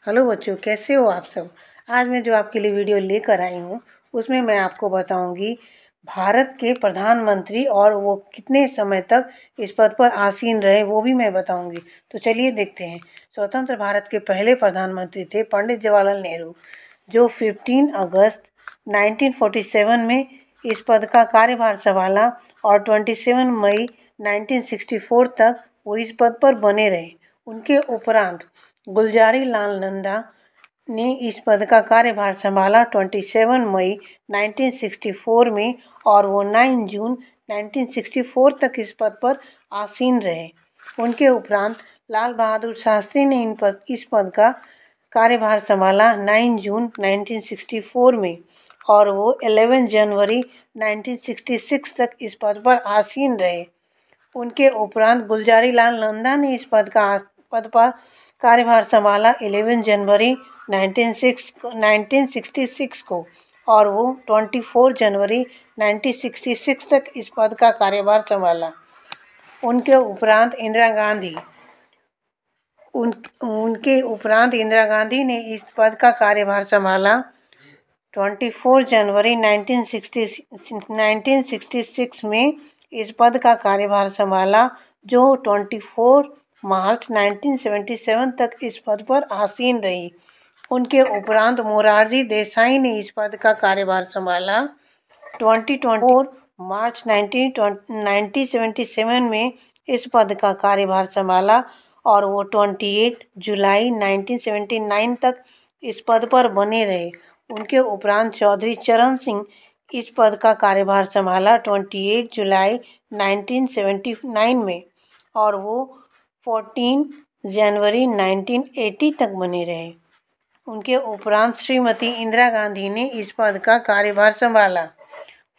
Hello बच्चों, कैसे हो आप सब। आज मैं जो आपके लिए वीडियो लेकर आई हूँ उसमें मैं आपको बताऊंगी भारत के प्रधानमंत्री और वो कितने समय तक इस पद पर आसीन रहे, वो भी मैं बताऊंगी। तो चलिए देखते हैं। स्वतंत्र भारत के पहले प्रधानमंत्री थे पंडित जवाहरलाल नेहरू, जो 15 अगस्त 1947 में इस पद का कार्यभार संभाला और 27 मई 1964 तक वो इस पद पर बने रहे। उनके उपरांत गुलजारी लाल नंदा ने इस पद का कार्यभार संभाला 27 मई 1964 में और वो 9 जून 1964 तक इस पद पर आसीन रहे। उनके उपरांत लाल बहादुर शास्त्री ने इस पद का कार्यभार संभाला 9 जून 1964 में और वो 11 जनवरी 1966 तक इस पद पर आसीन रहे। उनके उपरांत गुलजारी लाल नंदा ने इस पद पर कार्यभार संभाला 11 जनवरी 1966 को और वो 24 जनवरी 1966 तक इस पद का कार्यभार संभाला। उनके उपरांत इंदिरा गांधी ने इस पद का कार्यभार संभाला 24 जनवरी 1966 में इस पद का कार्यभार संभाला, जो 24 मार्च 1977 तक इस पद पर आसीन रही। उनके उपरांत मोरारजी देसाई ने इस पद का कार्यभार संभाला 24 मार्च 1977 में इस पद का कार्यभार संभाला और वो 28 जुलाई 1979 तक इस पद पर बने रहे। उनके उपरांत चौधरी चरण सिंह इस पद का कार्यभार संभाला 28 जुलाई 1979 में और वो 14 जनवरी 1980 तक बने रहे। उनके उपरांत श्रीमती इंदिरा गांधी ने इस पद का कार्यभार संभाला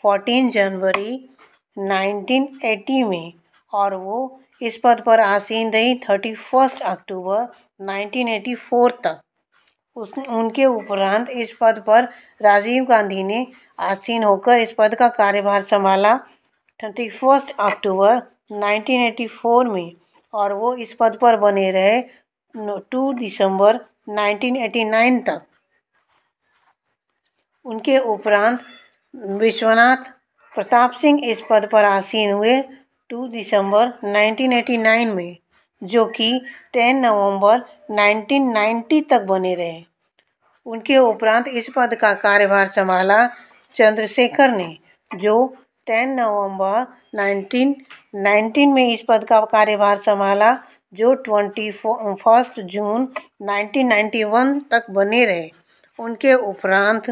14 जनवरी 1980 में और वो इस पद पर आसीन रही 31 अक्टूबर 1984 तक। उनके उपरांत इस पद पर राजीव गांधी ने आसीन होकर इस पद का कार्यभार संभाला 31 अक्टूबर 1984 में और वो इस पद पर बने रहे 2 दिसंबर 1989 तक। उनके उपरांत विश्वनाथ प्रताप सिंह इस पद पर आसीन हुए 2 दिसंबर 1989 में, जो कि 10 नवंबर 1990 तक बने रहे। उनके उपरांत इस पद का कार्यभार संभाला चंद्रशेखर ने, जो 10 नवंबर 1919 में इस पद का कार्यभार संभाला, जो 21 जून 1991 तक बने रहे। उनके उपरांत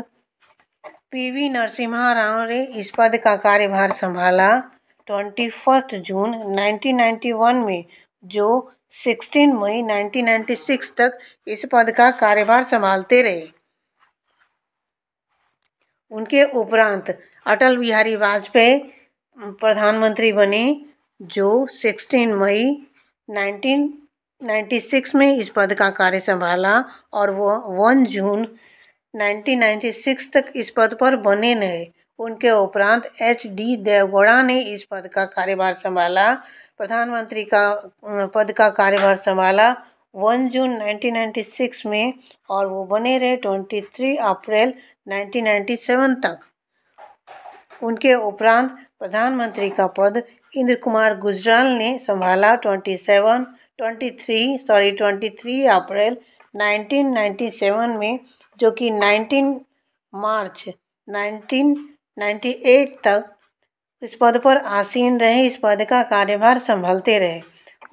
पीवी नरसिम्हा राव ने इस पद का कार्यभार संभाला 21 जून 1991 में, जो 16 मई 1996 तक इस पद का कार्यभार संभालते रहे। उनके उपरांत अटल बिहारी वाजपेयी प्रधानमंत्री बने, जो 16 मई 1996 में इस पद का कार्य संभाला और वो 1 जून 1996 तक इस पद पर बने रहे। उनके उपरांत HD देवगौड़ा ने इस पद का कार्यभार संभाला, प्रधानमंत्री का पद का कार्यभार संभाला 1 जून 1996 में और वो बने रहे 23 अप्रैल 1997 तक। उनके उपरांत प्रधानमंत्री का पद इंद्र कुमार गुजराल ने संभाला 23 अप्रैल 1997 में, जो कि 19 मार्च 1998 तक इस पद पर आसीन रहे, इस पद का कार्यभार संभालते रहे।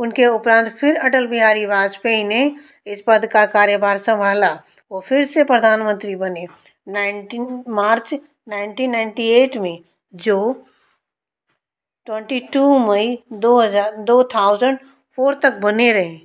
उनके उपरांत फिर अटल बिहारी वाजपेयी ने इस पद का कार्यभार संभाला, वो फिर से प्रधानमंत्री बने 19 मार्च 1998 में, जो 22 मई 2004 तक बने रहे।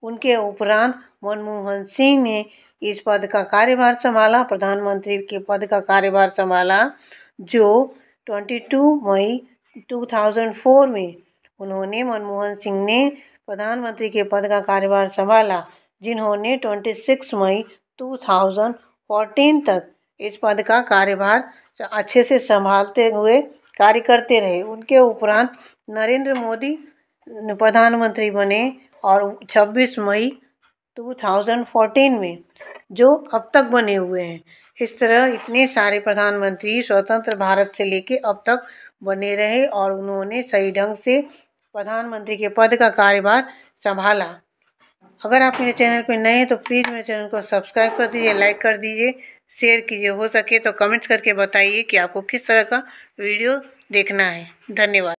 उनके उपरांत मनमोहन सिंह ने इस पद का कार्यभार संभाला, प्रधानमंत्री के पद का कार्यभार संभाला, जो 22 मई 2004 में मनमोहन सिंह ने प्रधानमंत्री के पद का कार्यभार संभाला, जिन्होंने 26 मई 2014 तक इस पद का कार्यभार अच्छे से संभालते हुए कार्य करते रहे। उनके उपरांत नरेंद्र मोदी प्रधानमंत्री बने और 26 मई 2014 में, जो अब तक बने हुए हैं। इस तरह इतने सारे प्रधानमंत्री स्वतंत्र भारत से लेके अब तक बने रहे और उन्होंने सही ढंग से प्रधानमंत्री के पद का कार्यभार संभाला। अगर आप मेरे चैनल पर नए हैं तो प्लीज़ मेरे चैनल को सब्सक्राइब कर दीजिए, लाइक कर दीजिए, शेयर कीजिए। हो सके तो कमेंट्स करके बताइए कि आपको किस तरह का वीडियो देखना है। धन्यवाद।